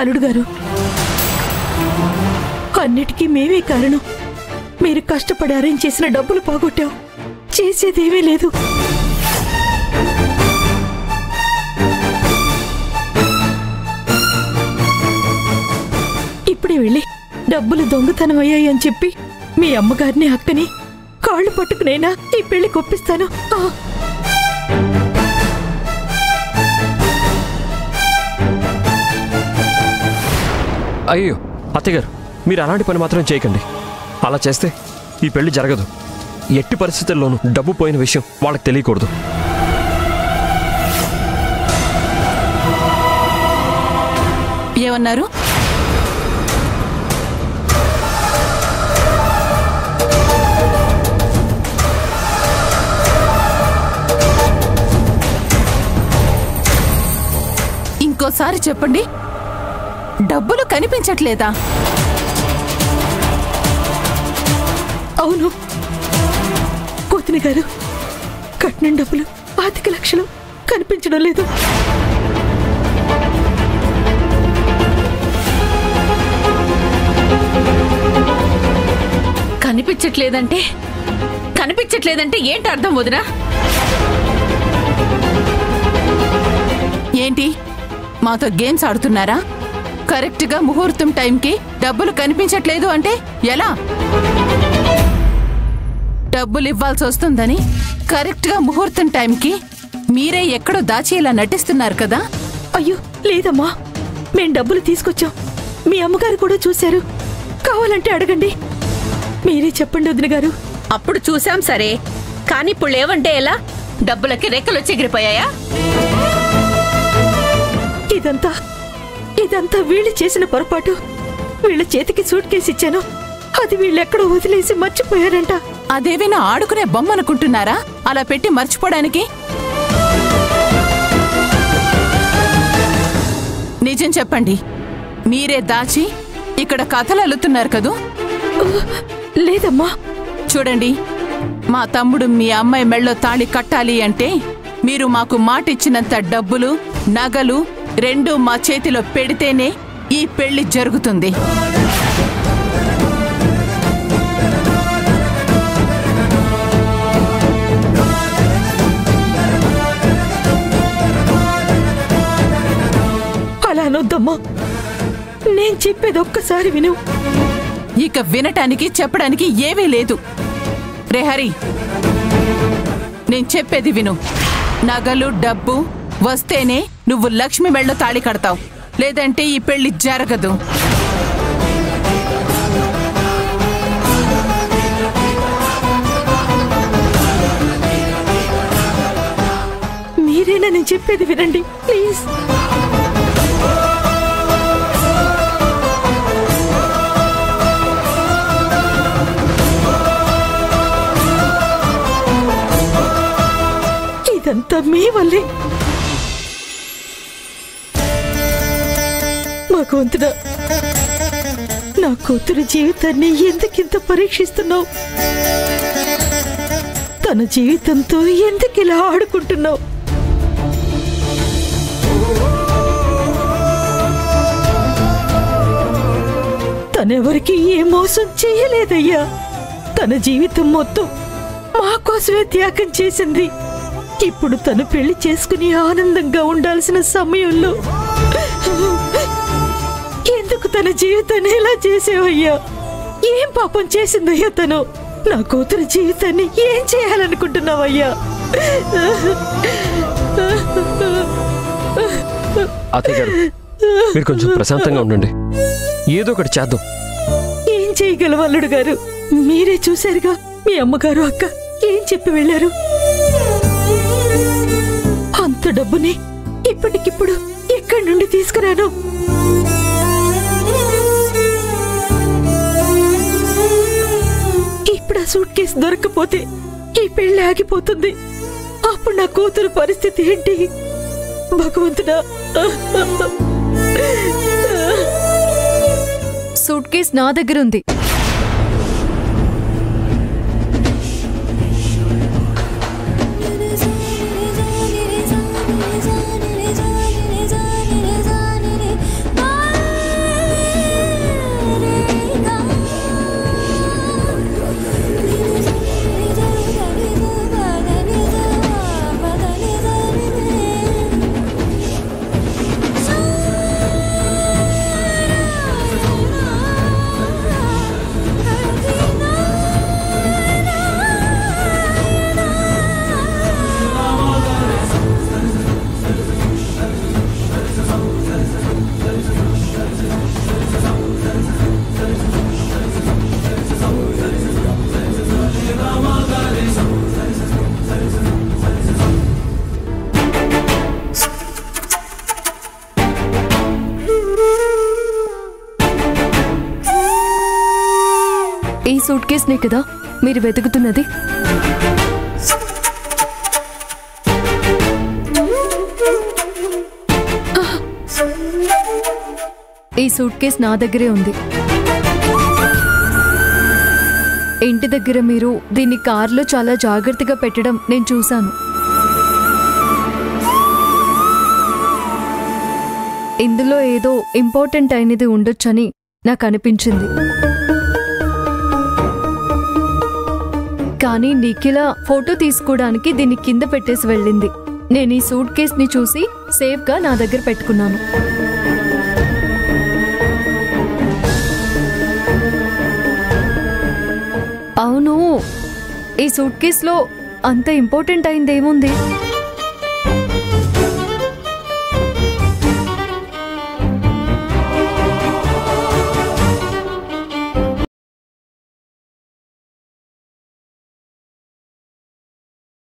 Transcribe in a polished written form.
అల్లుడు గారు, అన్నిటికీ మేమే కారణం. మీరు కష్టపడి అరేంజ్ చేసిన డబ్బులు పోగొట్టాం. చేసేదేమీ లేదు. ఇప్పుడే వెళ్ళి డబ్బులు దొంగతనం అయ్యాయని చెప్పి మీ అమ్మగారిని అక్కని కాళ్ళు పట్టుకునైనా ఈ పెళ్లి కొప్పిస్తాను. అయ్యో అత్తగారు, మీరు అలాంటి పని మాత్రం చేయకండి. అలా చేస్తే ఈ పెళ్లి జరగదు. ఎట్టి పరిస్థితుల్లోనూ డబ్బు పోయిన విషయం వాళ్ళకి తెలియకూడదు. ఏమన్నారు? ఇంకోసారి చెప్పండి. డబ్బులు కనిపించట్లేదా? అవును కోతిని గారు, కట్నం డబ్బులు 25 లక్షలు కనిపించడం లేదు. కనిపించట్లేదంటే ఏంటి అర్థం వదినా? ఏంటి మాతో గేమ్స్ ఆడుతున్నారా? కరెక్ట్ గా ముహూర్తం టైంకి డబ్బులు కనిపించట్లేదు అంటే ఎలా? డబ్బులు ఇవ్వాల్సి వస్తుందని కరెక్ట్ గా ముహూర్తం టైంకి మీరే ఎక్కడో దాచేలా నటిస్తున్నారు కదా? అయ్యో లేదమ్మా, మేం డబ్బులు తీసుకొచ్చాం. మీ అమ్మగారు కూడా చూశారు. కావాలంటే అడగండి. మీరే చెప్పండి వదిన గారు. అప్పుడు చూసాం సరే, కానీ ఇప్పుడు లేవంటే ఎలా? డబ్బులకి రెక్కలు చెగిరిపోయాయా? ఇదంతా వీళ్ళు చేసిన పొరపాటు. వీళ్ళ చేతికి సూట్ కేసు ఇచ్చాను, అది వీళ్ళెక్కడో వదిలేసి మర్చిపోయారంట. అదేమైనా ఆడుకునే బొమ్మ అనుకుంటున్నారా అలా పెట్టి మర్చిపోవడానికి? నిజం చెప్పండి, మీరే దాచి ఇక్కడ కథలు అల్లుతున్నారు కదూ? లేదమ్మా. చూడండి, మా తమ్ముడు మీ అమ్మాయి మెళ్ళో తాళి కట్టాలి అంటే మీరు మాకు మాటిచ్చినంత డబ్బులు నగలు రెండూ మా చేతిలో పెడితేనే ఈ పెళ్లి జరుగుతుంది. అలా అనొద్దమ్మా, నేను చెప్పేది ఒక్కసారి విను. ఇక వినటానికి చెప్పడానికి ఏమీ లేదు. రే హరి, నేను చెప్పేది విను. నగలు డబ్బు వస్తేనే నువ్వు లక్ష్మి మెళ్ళో తాళి కడతావు, లేదంటే ఈ పెళ్లి జరగదు. మీరేనా నేను చెప్పేది వినండి ప్లీజ్. ఇదంతా మీ వల్లే. భగవంతుడా, నా కూతురు జీవితాన్ని ఎందుకింత పరీక్షిస్తున్నావు? తన జీవితంతో ఎందుకు ఇలా ఆడుకుంటున్నావు? తనెవరికి ఏ మోసం చేయలేదయ్యా. తన జీవితం మొత్తం మా కోసమే త్యాగం చేసింది. ఇప్పుడు తను పెళ్లి చేసుకుని ఆనందంగా ఉండాల్సిన సమయంలో ఎందుకు తన జీవితాన్ని ఇలా చేసేవయ్యా? ఏం పాపం చేసిందయ్యా తను? నా కూతురు జీవితాన్ని ఏం చేయాలనుకుంటున్నావయ్యా? అత్తయ్య గారు, మీరు కొంచెం ప్రశాంతంగా ఉండండి. ఏదో ఒకటి చేద్దాం. ఏం చేయగలవు అల్లుడు గారు? మీరే చూశారుగా, మీ అమ్మగారు అక్క ఏం చెప్పి వెళ్ళారు. అంత డబ్బుని ఇప్పటికిప్పుడు ఎక్కడి నుండి తీసుకురాను? ఇప్పుడు ఆ సూట్ కేసు దొరకపోతే ఈ పెళ్లి ఆగిపోతుంది. అప్పుడు నా కూతురు పరిస్థితి ఏంటి? భగవంతుడా, సూట్ కేసు నా దగ్గర ఉంది. సూట్ కేస్నే కదా మీరు వెతుకుతున్నది? ఈ సూట్ కేస్ నా దగ్గరే ఉంది. ఇంటి దగ్గర మీరు దీన్ని కార్లో చాలా జాగ్రత్తగా పెట్టడం నేను చూశాను. ఇందులో ఏదో ఇంపార్టెంట్ అయినది ఉండొచ్చని నాకు అనిపించింది. కానీ నిఖిల ఫోటో తీసుకోవడానికి దీన్ని కింద పెట్టేసి వెళ్ళింది. నేను ఈ సూట్ కేస్ని చూసి సేఫ్గా నా దగ్గర పెట్టుకున్నాను. అవును, ఈ సూట్ కేసులో అంత ఇంపార్టెంట్ అయింది ఏముంది?